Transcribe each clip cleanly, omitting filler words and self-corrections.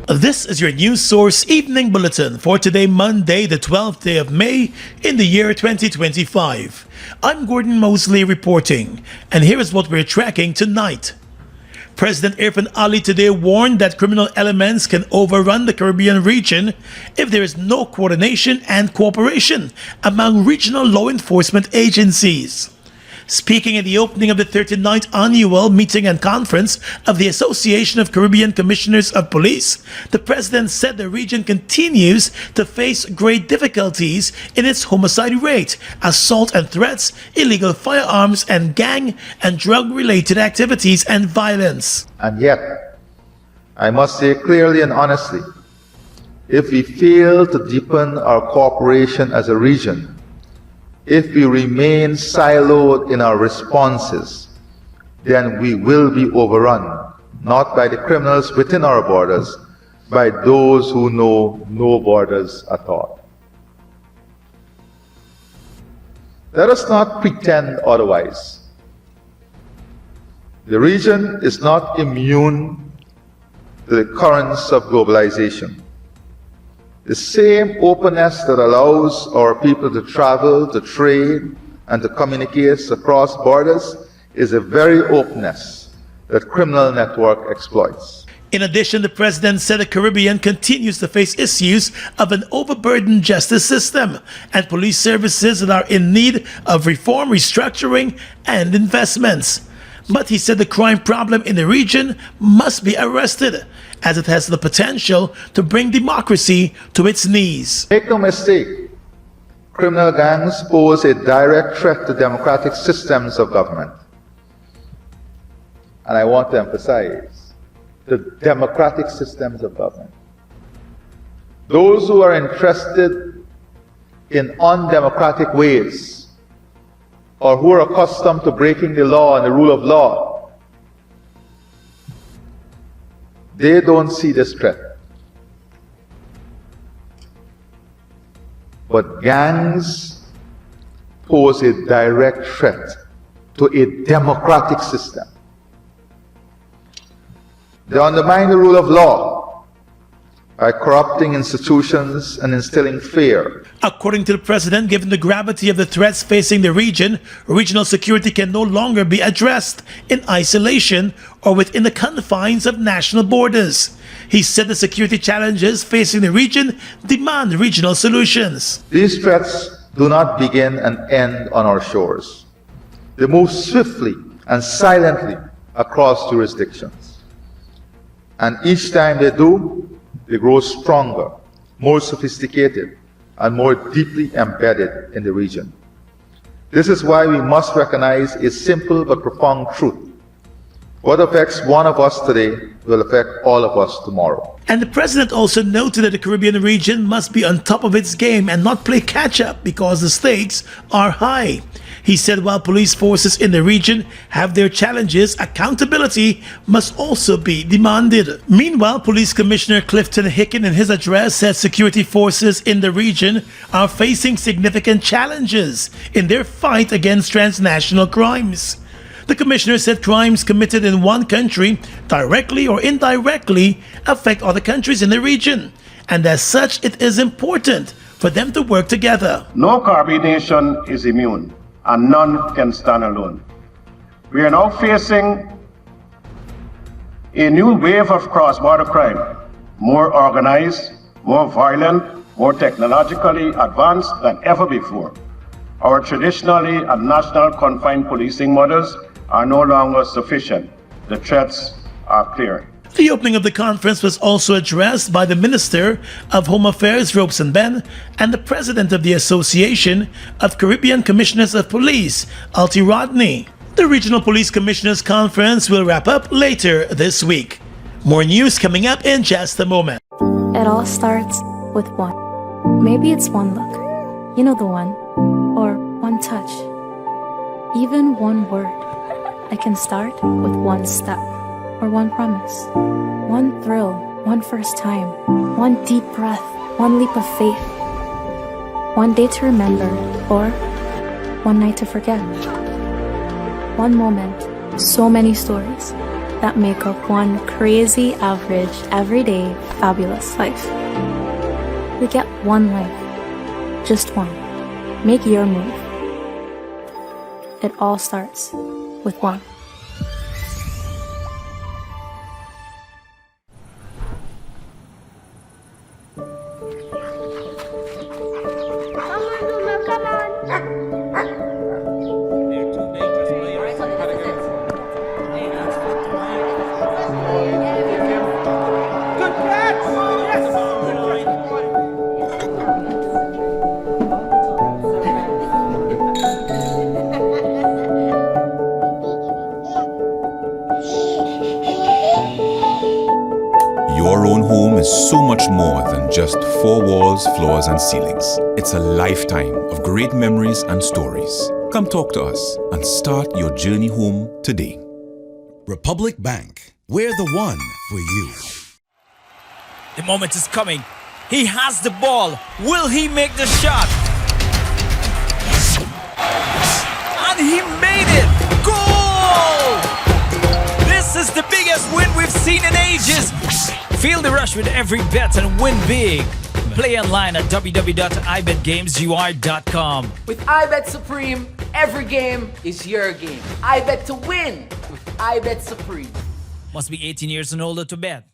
This is your News Source Evening Bulletin for today, Monday, the 12th day of May in the year 2025. I'm Gordon Mosley reporting, and here is what we're tracking tonight. President Irfan Ali today warned that criminal elements can overrun the Caribbean region if there is no coordination and cooperation among regional law enforcement agencies. Speaking at the opening of the 39th annual meeting and conference of the Association of Caribbean Commissioners of Police, the president said the region continues to face great difficulties in its homicide rate, assault and threats, illegal firearms, and gang and drug-related activities and violence. And yet, I must say clearly and honestly, if we fail to deepen our cooperation as a region, if we remain siloed in our responses, then we will be overrun, not by the criminals within our borders, by those who know no borders at all. Let us not pretend otherwise. The region is not immune to the currents of globalization. The same openness that allows our people to travel, to trade, and to communicate across borders is the very openness that criminal network exploits. In addition, the president said the Caribbean continues to face issues of an overburdened justice system and police services that are in need of reform, restructuring, and investments. But he said the crime problem in the region must be arrested, as it has the potential to bring democracy to its knees. Make no mistake, criminal gangs pose a direct threat to democratic systems of government. And I want to emphasize, the democratic systems of government. Those who are interested in undemocratic ways, or who are accustomed to breaking the law and the rule of law, they don't see this threat. But gangs pose a direct threat to a democratic system. They undermine the rule of law by corrupting institutions and instilling fear. According to the president, given the gravity of the threats facing the region, regional security can no longer be addressed in isolation or within the confines of national borders. He said the security challenges facing the region demand regional solutions. These threats do not begin and end on our shores. They move swiftly and silently across jurisdictions. And each time they do, they grow stronger, more sophisticated, and more deeply embedded in the region. This is why we must recognize a simple but profound truth. What affects one of us today will affect all of us tomorrow. And the president also noted that the Caribbean region must be on top of its game and not play catch-up because the stakes are high. He said while police forces in the region have their challenges, accountability must also be demanded. Meanwhile, Police Commissioner Clifton Hicken in his address said security forces in the region are facing significant challenges in their fight against transnational crimes. The commissioner said crimes committed in one country directly or indirectly affect other countries in the region, and as such it is important for them to work together. No Caribbean nation is immune, and none can stand alone. We are now facing a new wave of cross-border crime, more organized, more violent, more technologically advanced than ever before. Our traditionally and national confined policing models are no longer sufficient. The threats are clear. The opening of the conference was also addressed by the Minister of Home Affairs, Robeson Ben, and the President of the Association of Caribbean Commissioners of Police, Alti Rodney. The Regional Police Commissioners Conference will wrap up later this week. More news coming up in just a moment. It all starts with one. Maybe it's one look, you know the one, or one touch, even one word. I can start with one step, or one promise, one thrill, one first time, one deep breath, one leap of faith, one day to remember, or one night to forget. One moment, so many stories. that make up one crazy, average, everyday, fabulous life. We get one life. Just one. Make your move. It all starts with one. Your own home is so much more than just four walls, floors, and ceilings. It's a lifetime of great memories and stories. Come talk to us and start your journey home today. Republic Bank, we're the one for you. The moment is coming. He has the ball. Will he make the shot? And he made it! Goal! This is the biggest win we've seen in ages. Feel the rush with every bet and win big. Play online at www.ibetgamesur.com. With iBet Supreme, every game is your game. iBet to win with iBet Supreme. Must be 18 years and older to bet.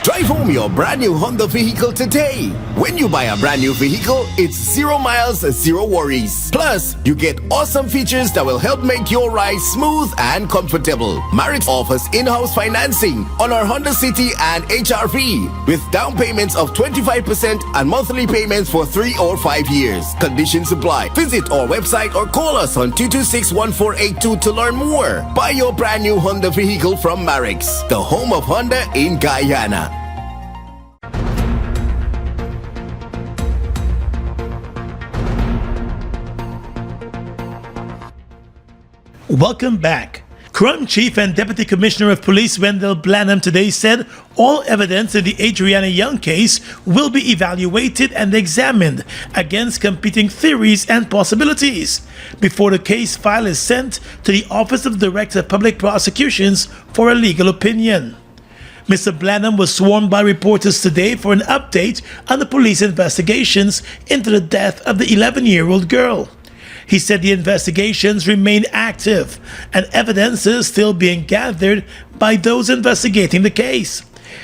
Drive home your brand new Honda vehicle today. When you buy a brand new vehicle, it's 0 miles, 0 worries. Plus, you get awesome features that will help make your ride smooth and comfortable. Marit offers in-house financing on our Honda City and HRV with down payments of 25% and monthly payments for 3 or 5 years. Conditions apply. Visit our website or call us on 226-1482 to learn more. Buy your brand new Honda vehicle from Marix, the home of Honda in Guyana. Welcome back. Crime Chief and Deputy Commissioner of Police Wendell Blanham today said all evidence in the Adriana Young case will be evaluated and examined against competing theories and possibilities before the case file is sent to the Office of Director of Public Prosecutions for a legal opinion. Mr. Blanham was sworn by reporters today for an update on the police investigations into the death of the 11-year-old girl. He said the investigations remain active and evidence is still being gathered by those investigating the case.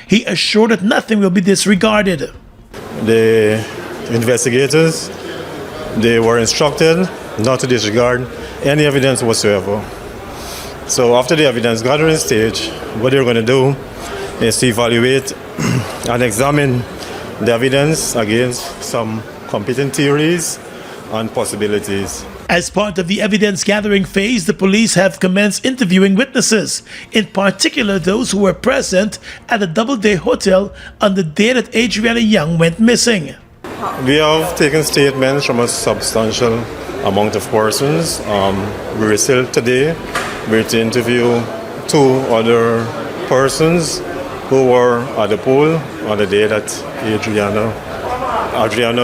He assured that nothing will be disregarded. The investigators, they were instructed not to disregard any evidence whatsoever. So after the evidence gathering stage, what they're going to do is to evaluate and examine the evidence against some competing theories and possibilities. As part of the evidence gathering phase, the police have commenced interviewing witnesses, in particular those who were present at the Doubleday Hotel on the day that Adriana Young went missing. We have taken statements from a substantial amount of persons. We are still today we're to interview 2 other persons who were at the pool on the day that Adriana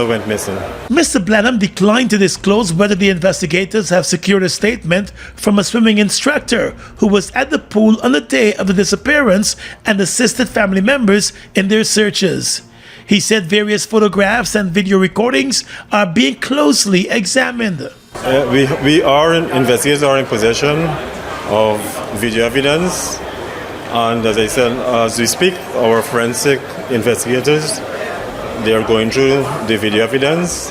went missing. Mr. Blanham declined to disclose whether the investigators have secured a statement from a swimming instructor who was at the pool on the day of the disappearance and assisted family members in their searches. He said various photographs and video recordings are being closely examined. Investigators are in possession of video evidence And as I said, as we speak, our forensic investigators, they are going through the video evidence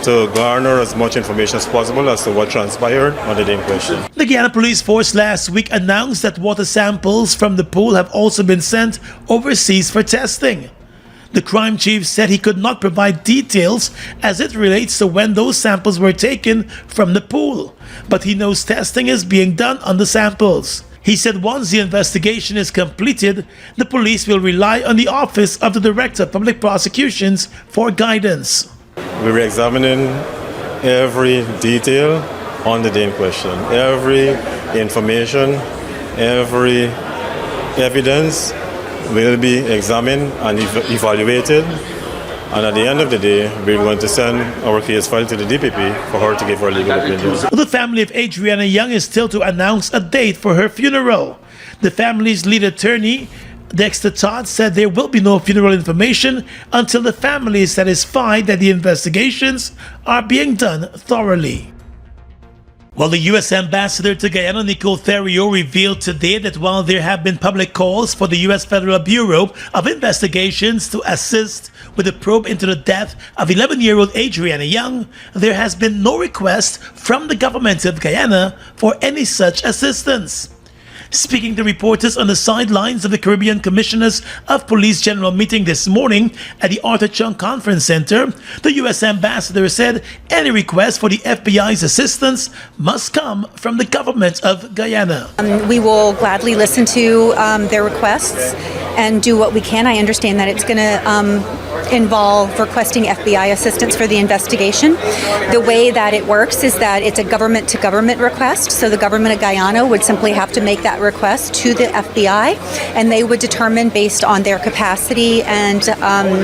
to garner as much information as possible as to what transpired on the day in question. The Guyana Police Force last week announced that water samples from the pool have also been sent overseas for testing. The crime chief said he could not provide details as it relates to when those samples were taken from the pool, but he knows testing is being done on the samples. He said once the investigation is completed, the police will rely on the Office of the Director of Public Prosecutions for guidance. We're examining every detail on the day in question, every information, every evidence will be examined and evaluated, and at the end of the day, we're going to send our case file to the DPP for her to give her legal opinion. The family of Adriana Young is still to announce a date for her funeral. The family's lead attorney, Dexter Todd, said there will be no funeral information until the family is satisfied that the investigations are being done thoroughly. Well, the U.S. Ambassador to Guyana, Nicole Theriot, revealed today that while there have been public calls for the U.S. Federal Bureau of Investigations to assist with a probe into the death of 11-year-old Adriana Young, there has been no request from the government of Guyana for any such assistance. Speaking to reporters on the sidelines of the Caribbean Commissioners of Police General meeting this morning at the Arthur Chung Conference Center, the U.S. Ambassador said any request for the FBI's assistance must come from the government of Guyana. We will gladly listen to their requests and do what we can. I understand that it's going to involve requesting FBI assistance for the investigation. The way that it works is that it's a government-to-government request, so the government of Guyana would simply have to make that request to the FBI, and they would determine based on their capacity and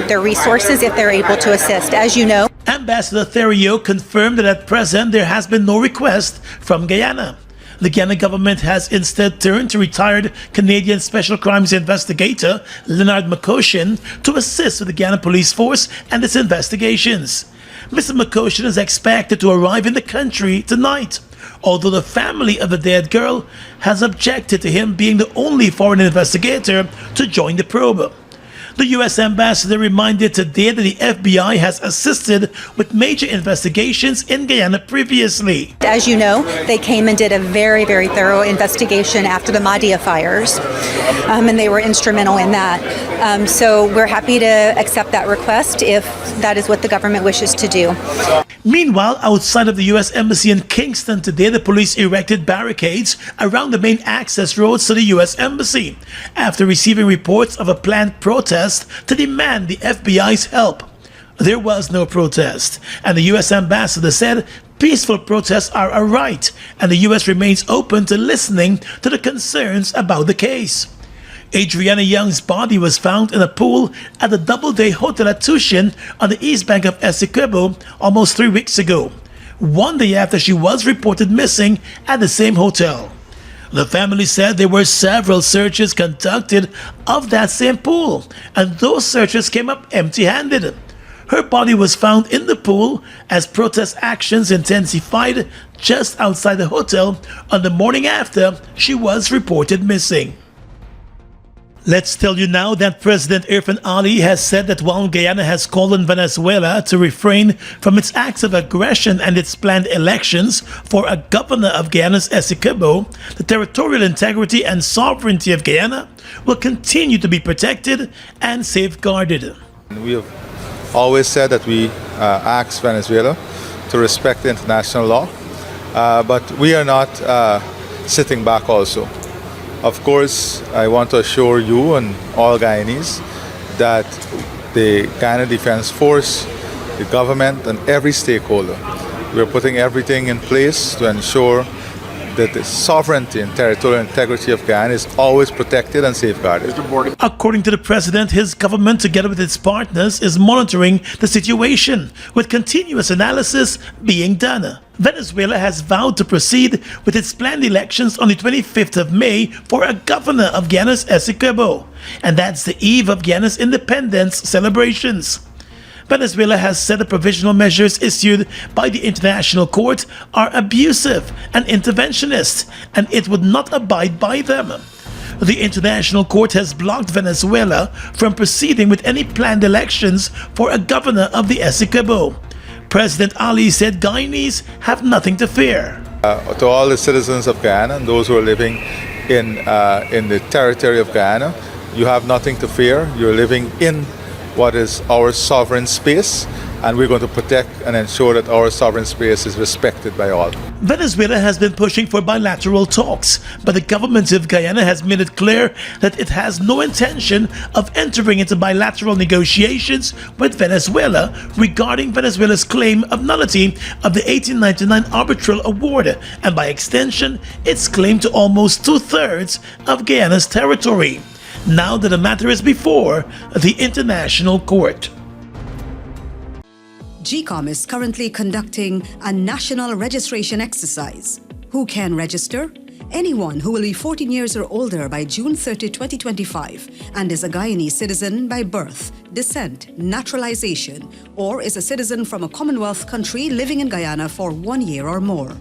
their resources if they're able to assist. As you know, Ambassador Theriot confirmed that at present there has been no request from Guyana. The Guyana government has instead turned to retired Canadian Special Crimes investigator Leonard McCoshen to assist with the Guyana Police Force and its investigations. Mr. McCoshen is expected to arrive in the country tonight, although the family of the dead girl has objected to him being the only foreign investigator to join the probe. The U.S. Ambassador reminded today that the FBI has assisted with major investigations in Guyana previously. as you know, they came and did a very, very thorough investigation after the Madia fires, and they were instrumental in that. So we're happy to accept that request if that is what the government wishes to do. Meanwhile, outside of the U.S. Embassy in Kingston today, the police erected barricades around the main access roads to the U.S. Embassy after receiving reports of a planned protest to demand the FBI's help. There was no protest, and the U.S. Ambassador said peaceful protests are a right, and the U.S. remains open to listening to the concerns about the case. Adriana Young's body was found in a pool at the Doubleday Hotel at Tushin on the east bank of Essequibo almost 3 weeks ago, one day after she was reported missing at the same hotel. The family said there were several searches conducted of that same pool, and those searches came up empty-handed. Her body was found in the pool as protest actions intensified just outside the hotel on the morning after she was reported missing. Let's tell you now that President Irfan Ali has said that while Guyana has called on Venezuela to refrain from its acts of aggression and its planned elections for a governor of Guyana's Essequibo, the territorial integrity and sovereignty of Guyana will continue to be protected and safeguarded. We have always said that we ask Venezuela to respect the international law, but we are not sitting back also. Of course, I want to assure you and all Guyanese that the Guyana Defense Force, the government, and every stakeholder, we're putting everything in place to ensure that the sovereignty and territorial integrity of Guyana is always protected and safeguarded. According to the president, his government, together with its partners, is monitoring the situation, with continuous analysis being done. Venezuela has vowed to proceed with its planned elections on the 25th of May for a governor of Guyana's Essequibo, and that's the eve of Guyana's independence celebrations. Venezuela has said the provisional measures issued by the International Court are abusive and interventionist, and it would not abide by them. The International Court has blocked Venezuela from proceeding with any planned elections for a governor of the Essequibo. President Ali said Guyanese have nothing to fear. To all the citizens of Guyana and those who are living in the territory of Guyana, you have nothing to fear. You're living in what is our sovereign space, and we're going to protect and ensure that our sovereign space is respected by all. Venezuela has been pushing for bilateral talks, but the government of Guyana has made it clear that it has no intention of entering into bilateral negotiations with Venezuela regarding Venezuela's claim of nullity of the 1899 arbitral award, and by extension, its claim to almost 2/3 of Guyana's territory, now that the matter is before the International Court. GCOM is currently conducting a national registration exercise. Who can register? Anyone who will be 14 years or older by June 30, 2025 and is a Guyanese citizen by birth, descent, naturalization, or is a citizen from a Commonwealth country living in Guyana for 1 year or more.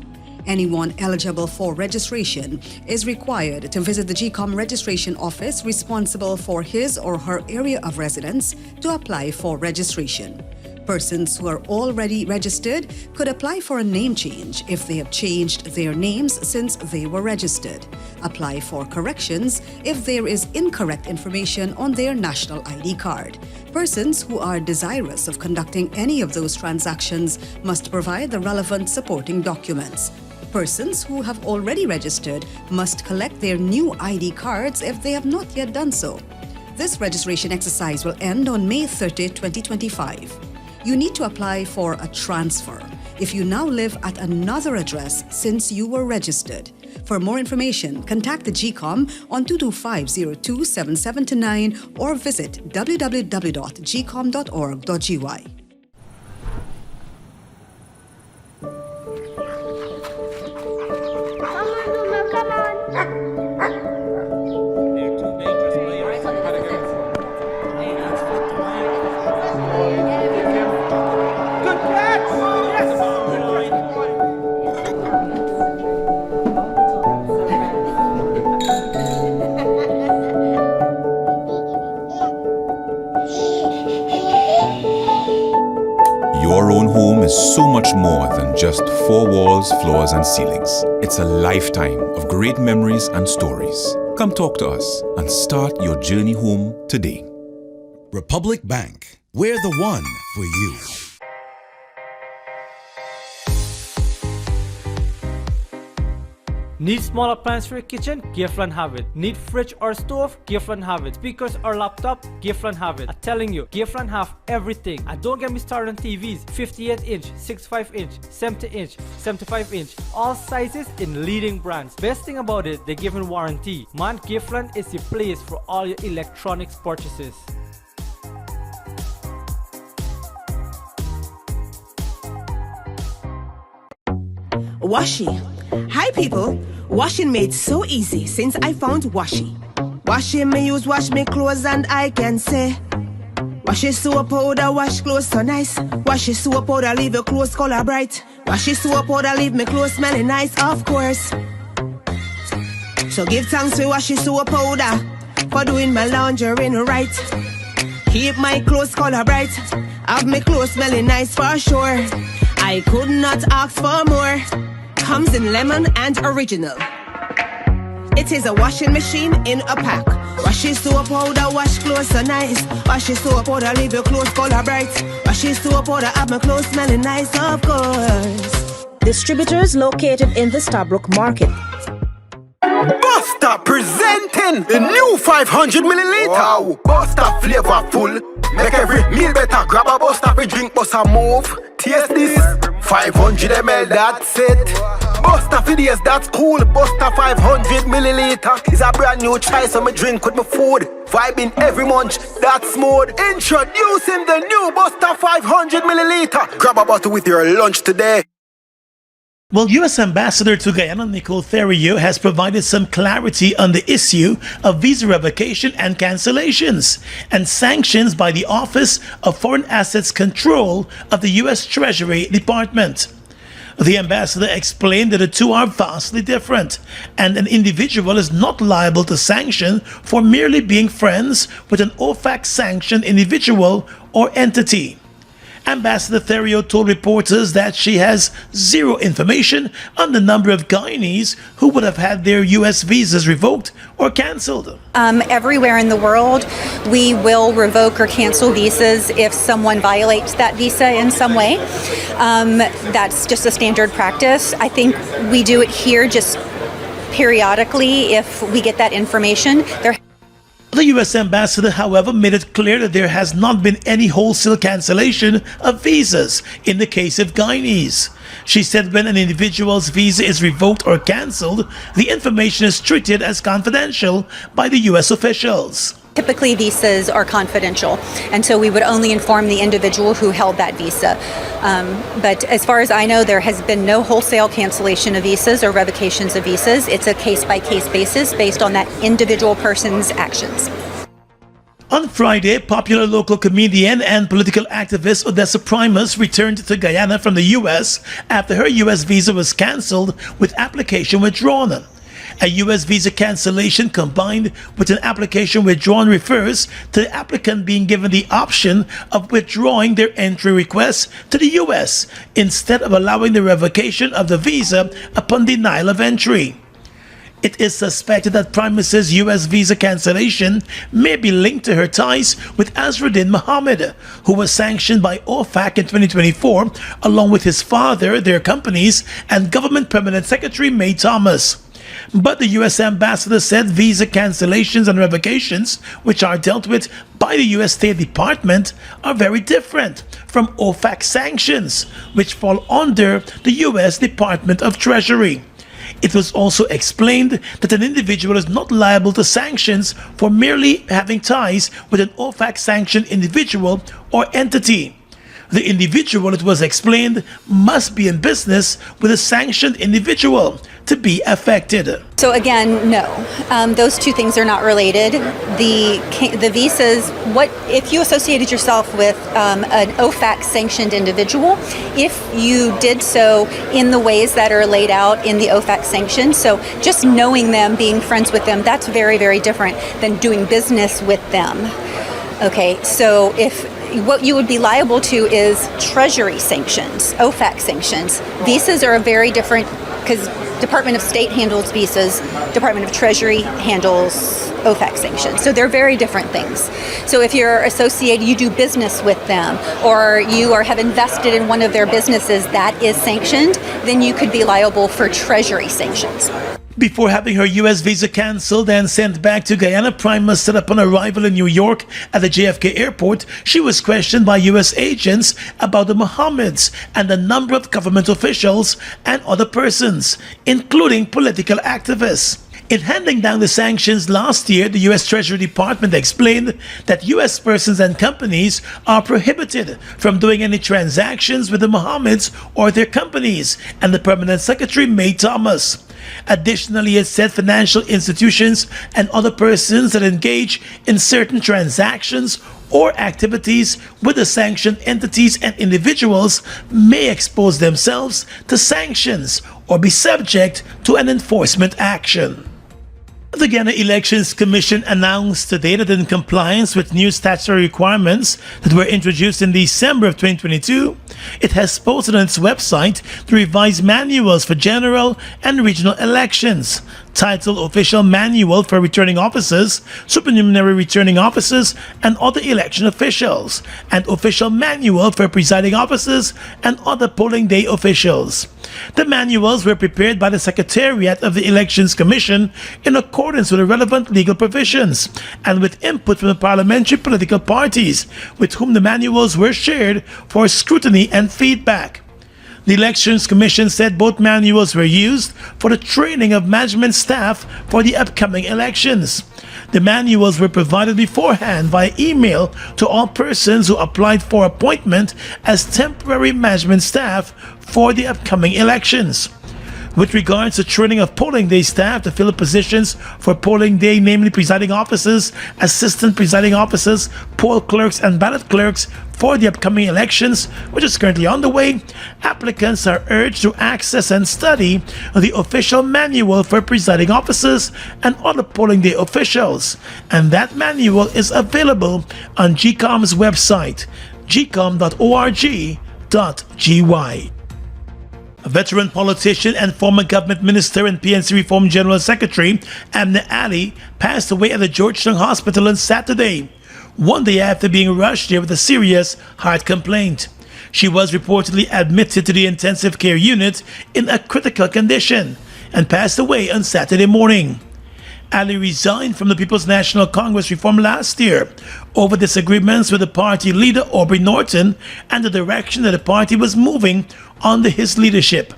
Anyone eligible for registration is required to visit the GCOM registration office responsible for his or her area of residence to apply for registration. Persons who are already registered could apply for a name change if they have changed their names since they were registered. Apply for corrections if there is incorrect information on their national ID card. Persons who are desirous of conducting any of those transactions must provide the relevant supporting documents. Persons who have already registered must collect their new ID cards if they have not yet done so. This registration exercise will end on May 30, 2025. You need to apply for a transfer if you now live at another address since you were registered. For more information, contact the GCOM on 225-027729 or visit www.gcom.org.gy. Your own home is so much more than just four walls, floors, and ceilings. It's a lifetime of great memories and stories. Come talk to us and start your journey home today. Republic Bank, we're the one for you. Need small appliance for your kitchen? Giftland have it. Need fridge or stove? Giftland have it. Speakers or laptop? Giftland have it. I'm telling you, Giftland have everything. And don't get me started on TVs. 58-inch, 65-inch, 70-inch, 75-inch. All sizes in leading brands. Best thing about it, they give a warranty. Man, Giftland is the place for all your electronics purchases. Washi. Hi people, washing made so easy since I found Washi. Washing me use wash me clothes and I can say Washi soap powder wash clothes so nice. Washi soap powder leave your clothes color bright. Washi soap powder leave me clothes smelling nice, of course. So give thanks to Washi soap powder for doing my laundry right. Keep my clothes color bright, have my clothes smelling nice for sure. I could not ask for more. Comes in lemon and original. It is a washing machine in a pack. Washi soap powder wash clothes so nice. Washi soap powder leave your clothes color bright. Washi soap powder have my clothes smelling nice, of course. Distributors located in the Stabrook Market. Buster presenting the new 500 milliliter. Wow, Buster flavorful. Make every meal better. Grab a Buster for drink, Buster move. Taste this. 500 ml, that's it. Buster for days, that's cool. Buster 500 milliliter is a brand new choice of my drink with my food. Vibing every munch, that's smooth. Introducing the new Buster 500 milliliter. Grab a bottle with your lunch today. Well, U.S. Ambassador to Guyana, Nicole Theriot, has provided some clarity on the issue of visa revocation and cancellations and sanctions by the Office of Foreign Assets Control of the U.S. Treasury Department. The ambassador explained that the two are vastly different, and an individual is not liable to sanction for merely being friends with an OFAC-sanctioned individual or entity. Ambassador Theriot told reporters that she has zero information on the number of Guyanese who would have had their U.S. visas revoked or cancelled. Everywhere in the world, we will revoke or cancel visas if someone violates that visa in some way. That's just a standard practice. I think we do it here just periodically if we get that information. The U.S. ambassador, however, made it clear that there has not been any wholesale cancellation of visas in the case of Guyanese. She said when an individual's visa is revoked or cancelled, the information is treated as confidential by the U.S. officials. Typically, visas are confidential, and so we would only inform the individual who held that visa. But as far as I know, there has been no wholesale cancellation of visas or revocations of visas. It's a case-by-case basis based on that individual person's actions. On Friday, popular local comedian and political activist Odessa Primus returned to Guyana from the U.S. after her U.S. visa was cancelled with application withdrawn. A U.S. visa cancellation combined with an application withdrawn refers to the applicant being given the option of withdrawing their entry request to the U.S. instead of allowing the revocation of the visa upon denial of entry. It is suspected that Primus's U.S. visa cancellation may be linked to her ties with Azruddin Mohammed, who was sanctioned by OFAC in 2024, along with his father, their companies, and Government Permanent Secretary May Thomas. But the U.S. ambassador said visa cancellations and revocations, which are dealt with by the U.S. State Department, are very different from OFAC sanctions, which fall under the U.S. Department of Treasury. It was also explained that an individual is not liable to sanctions for merely having ties with an OFAC-sanctioned individual or entity. The individual, it was explained, must be in business with a sanctioned individual to be affected. So again, no, those two things are not related. The visas, if you associated yourself with an OFAC-sanctioned individual, if you did so in the ways that are laid out in the OFAC sanctions, so just knowing them, being friends with them, that's very, very different than doing business with them. Okay, so what you would be liable to is Treasury sanctions, OFAC sanctions. Visas are a very different, because Department of State handles visas, Department of Treasury handles OFAC sanctions. So they're very different things. So if you're associated, you do business with them, or you have invested in one of their businesses that is sanctioned, then you could be liable for Treasury sanctions. Before having her U.S. visa cancelled and sent back to Guyana, Primus said upon arrival in New York at the JFK airport, she was questioned by U.S. agents about the Mohammeds and a number of government officials and other persons, including political activists. In handing down the sanctions last year, the U.S. Treasury Department explained that U.S. persons and companies are prohibited from doing any transactions with the Mohammeds or their companies and the Permanent Secretary May Thomas. Additionally, it said financial institutions and other persons that engage in certain transactions or activities with the sanctioned entities and individuals may expose themselves to sanctions or be subject to an enforcement action. The Guyana Elections Commission announced today that in compliance with new statutory requirements that were introduced in December of 2022, it has posted on its website the revised manuals for general and regional elections, titled Official Manual for Returning Officers, Supernumerary Returning Officers, and Other Election Officials, and Official Manual for Presiding Officers and Other Polling Day Officials. The manuals were prepared by the Secretariat of the Elections Commission in accordance with the relevant legal provisions and with input from the parliamentary political parties with whom the manuals were shared for scrutiny and feedback. The Elections Commission said both manuals were used for the training of management staff for the upcoming elections. The manuals were provided beforehand via email to all persons who applied for appointment as temporary management staff for the upcoming elections. with regards to training of polling day staff to fill the positions for polling day, namely presiding officers, assistant presiding officers, poll clerks, and ballot clerks for the upcoming elections, which is currently underway, applicants are urged to access and study the official manual for presiding officers and other polling day officials, and that manual is available on GCOM's website, gcom.org.gy. A veteran politician and former government minister and PNC Reform General Secretary Amna Ali passed away at the Georgetown Hospital on Saturday, one day after being rushed there with a serious heart complaint. She was reportedly admitted to the intensive care unit in a critical condition and passed away on Saturday morning. Ali resigned from the People's National Congress Reform last year over disagreements with the party leader Aubrey Norton and the direction that the party was moving under his leadership.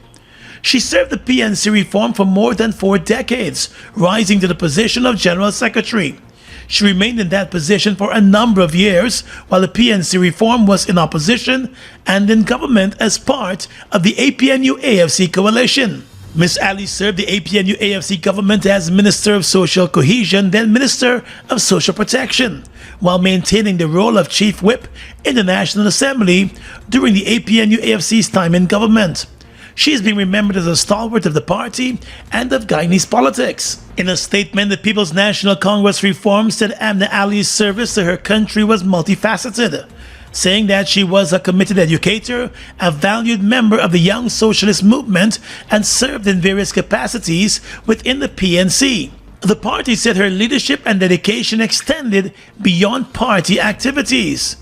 She served the PNC Reform for more than 4 decades, rising to the position of General Secretary. She remained in that position for a number of years while the PNC Reform was in opposition and in government as part of the APNU-AFC coalition. Ms. Ali served the APNU-AFC government as Minister of Social Cohesion, then Minister of Social Protection, while maintaining the role of Chief Whip in the National Assembly during the APNU-AFC's time in government. She is being remembered as a stalwart of the party and of Guyanese politics. In a statement, the People's National Congress Reform said Amna Ali's service to her country was multifaceted, saying that she was a committed educator, a valued member of the Young Socialist movement, and served in various capacities within the PNC. The party said her leadership and dedication extended beyond party activities.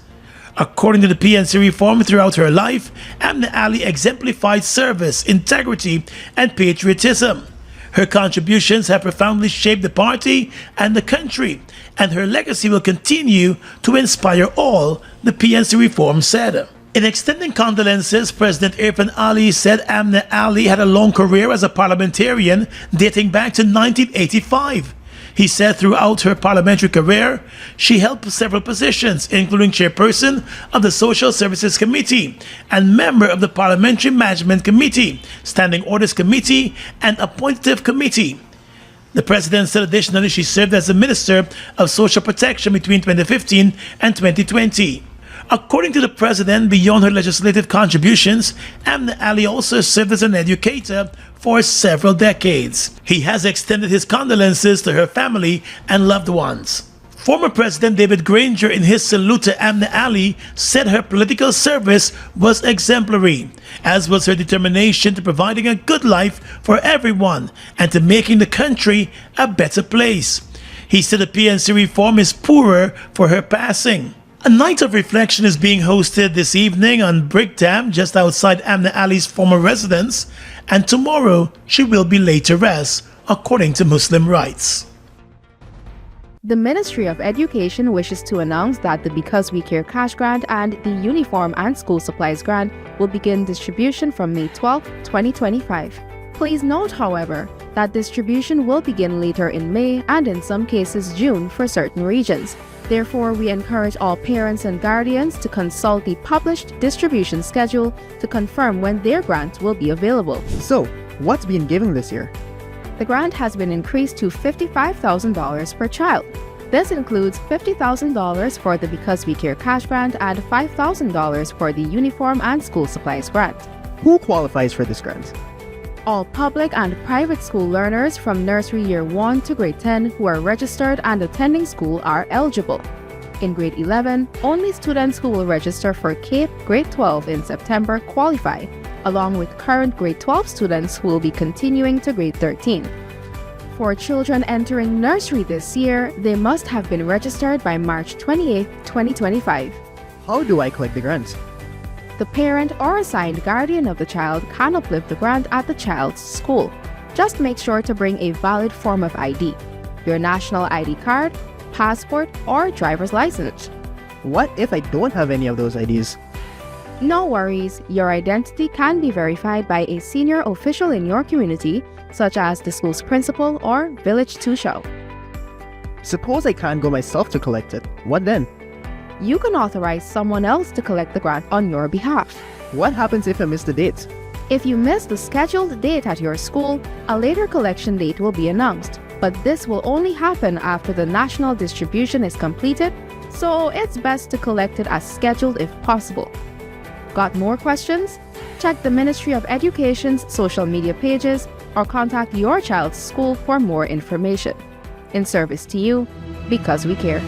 According to the PNC Reform, throughout her life, Amna Ali exemplified service, integrity, and patriotism. Her contributions have profoundly shaped the party and the country, and her legacy will continue to inspire all, the PNC Reform said. In extending condolences, President Irfan Ali said Amna Ali had a long career as a parliamentarian dating back to 1985. He said throughout her parliamentary career, she held several positions, including chairperson of the Social Services Committee and member of the Parliamentary Management Committee, Standing Orders Committee, and Appointive Committee. The president said additionally she served as the Minister of Social Protection between 2015 and 2020. According to the president, beyond her legislative contributions, Amna Ali also served as an educator for several decades. He has extended his condolences to her family and loved ones. Former President David Granger, in his salute to Amna Ali, said her political service was exemplary, as was her determination to providing a good life for everyone and to making the country a better place. He said the PNC Reform is poorer for her passing. A night of reflection is being hosted this evening on Brick Dam, just outside Amna Ali's former residence, and tomorrow she will be laid to rest, according to Muslim rites. The Ministry of Education wishes to announce that the Because We Care Cash Grant and the Uniform and School Supplies Grant will begin distribution from May 12, 2025. Please note, however, that distribution will begin later in May and in some cases June for certain regions. Therefore, we encourage all parents and guardians to consult the published distribution schedule to confirm when their grant will be available. So, what's been given this year? The grant has been increased to $55,000 per child. This includes $50,000 for the Because We Care Cash Grant and $5,000 for the Uniform and School Supplies Grant. Who qualifies for this grant? All public and private school learners from nursery year 1 to grade 10 who are registered and attending school are eligible. In grade 11, only students who will register for CAPE grade 12 in September qualify, along with current grade 12 students who will be continuing to grade 13. For children entering nursery this year, they must have been registered by March 28, 2025. How do I collect the grant? The parent or assigned guardian of the child can uplift the grant at the child's school. Just make sure to bring a valid form of ID, your national ID card, passport, or driver's license. What if I don't have any of those IDs? No worries, your identity can be verified by a senior official in your community, such as the school's principal or village tushao. Suppose I can't go myself to collect it. What then? You can authorize someone else to collect the grant on your behalf. What happens if I miss the date? If you miss the scheduled date at your school, a later collection date will be announced, but this will only happen after the national distribution is completed, so it's best to collect it as scheduled if possible. Got more questions? Check the Ministry of Education's social media pages or contact your child's school for more information. In service to you, because we care.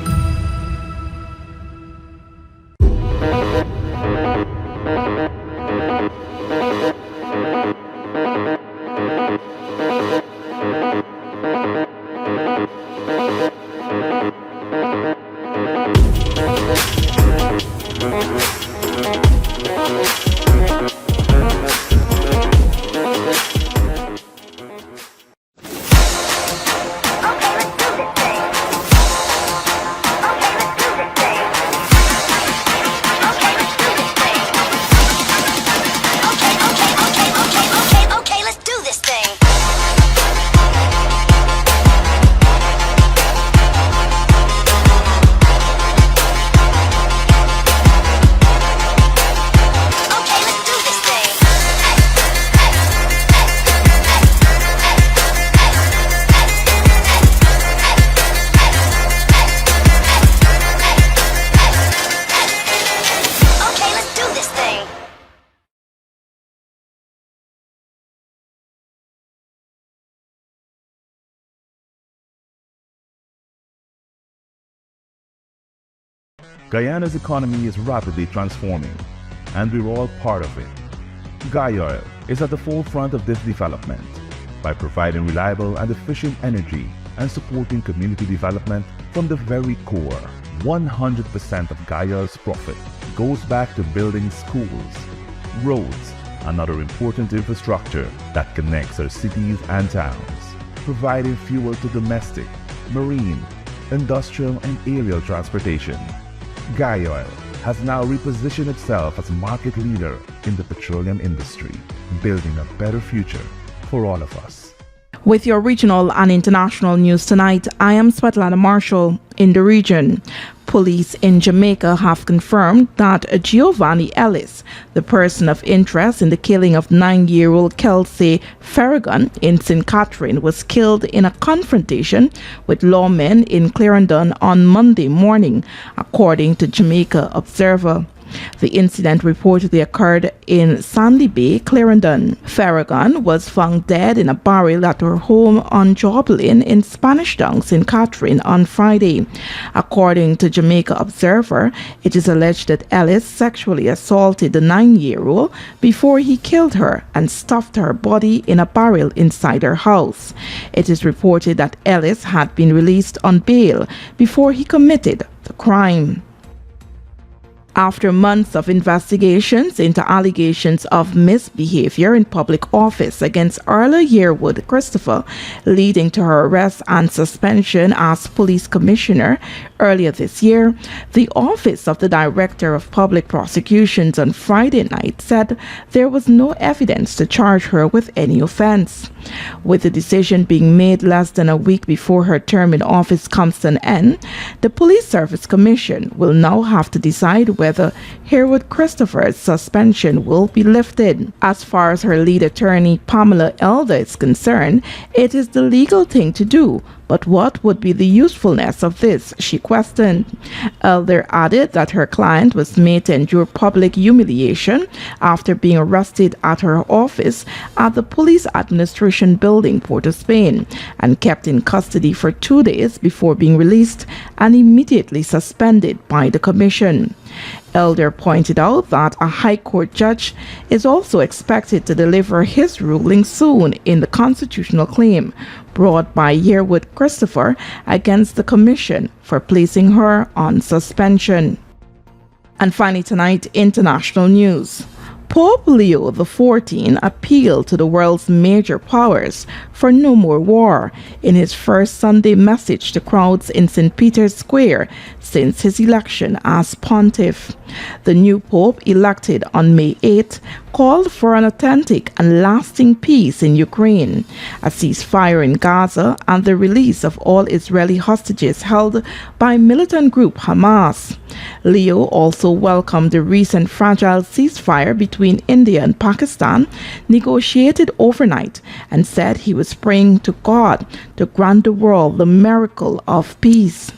Guyana's economy is rapidly transforming, and we're all part of it. Oil is at the forefront of this development by providing reliable and efficient energy and supporting community development from the very core. 100% of Oil's profit goes back to building schools, roads, and other important infrastructure that connects our cities and towns, providing fuel to domestic, marine, industrial, and aerial transportation. Oil has now repositioned itself as market leader in the petroleum industry, building a better future for all of us. With your regional and international news tonight, I am Svetlana Marshall in the region. Police in Jamaica have confirmed that Giovanni Ellis, the person of interest in the killing of 9-year-old Kelsey Farragon in St. Catherine, was killed in a confrontation with lawmen in Clarendon on Monday morning, according to Jamaica Observer. The incident reportedly occurred in Sandy Bay, Clarendon. Farragon was found dead in a barrel at her home on Joblin in Spanish Town, St. Catherine, on Friday. According to Jamaica Observer, it is alleged that Ellis sexually assaulted the 9-year-old before he killed her and stuffed her body in a barrel inside her house. It is reported that Ellis had been released on bail before he committed the crime. After months of investigations into allegations of misbehavior in public office against Arla Yearwood Christopher, leading to her arrest and suspension as police commissioner earlier this year, the Office of the Director of Public Prosecutions on Friday night said there was no evidence to charge her with any offense. With the decision being made less than a week before her term in office comes to an end, the Police Service Commission will now have to decide whether Yearwood Christopher's suspension will be lifted. As far as her lead attorney Pamela Elder is concerned, it is the legal thing to do, but what would be the usefulness of this, she questioned. Elder added that her client was made to endure public humiliation after being arrested at her office at the Police Administration Building, Port of Spain, and kept in custody for 2 days before being released and immediately suspended by the Commission. Elder pointed out that a High Court judge is also expected to deliver his ruling soon in the constitutional claim brought by Yearwood Christopher against the Commission for placing her on suspension. And finally tonight, international news. Pope Leo XIV appealed to the world's major powers for no more war in his first Sunday message to crowds in St. Peter's Square since his election as pontiff. The new pope, elected on May 8, called for an authentic and lasting peace in Ukraine, a ceasefire in Gaza, and the release of all Israeli hostages held by militant group Hamas. Leo also welcomed the recent fragile ceasefire between between India and Pakistan, negotiated overnight, and said he was praying to God to grant the world the miracle of peace.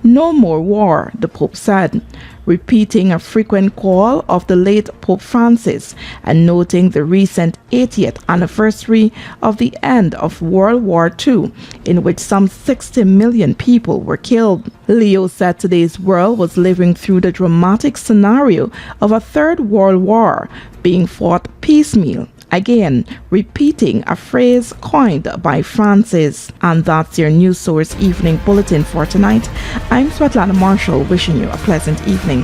No more war, the Pope said, repeating a frequent call of the late Pope Francis and noting the recent 80th anniversary of the end of World War II, in which some 60 million people were killed. Leo said today's world was living through the dramatic scenario of a third world war being fought piecemeal, again repeating a phrase coined by Francis. And that's your News Source Evening Bulletin for tonight. I'm Svetlana Marshall, wishing you a pleasant evening.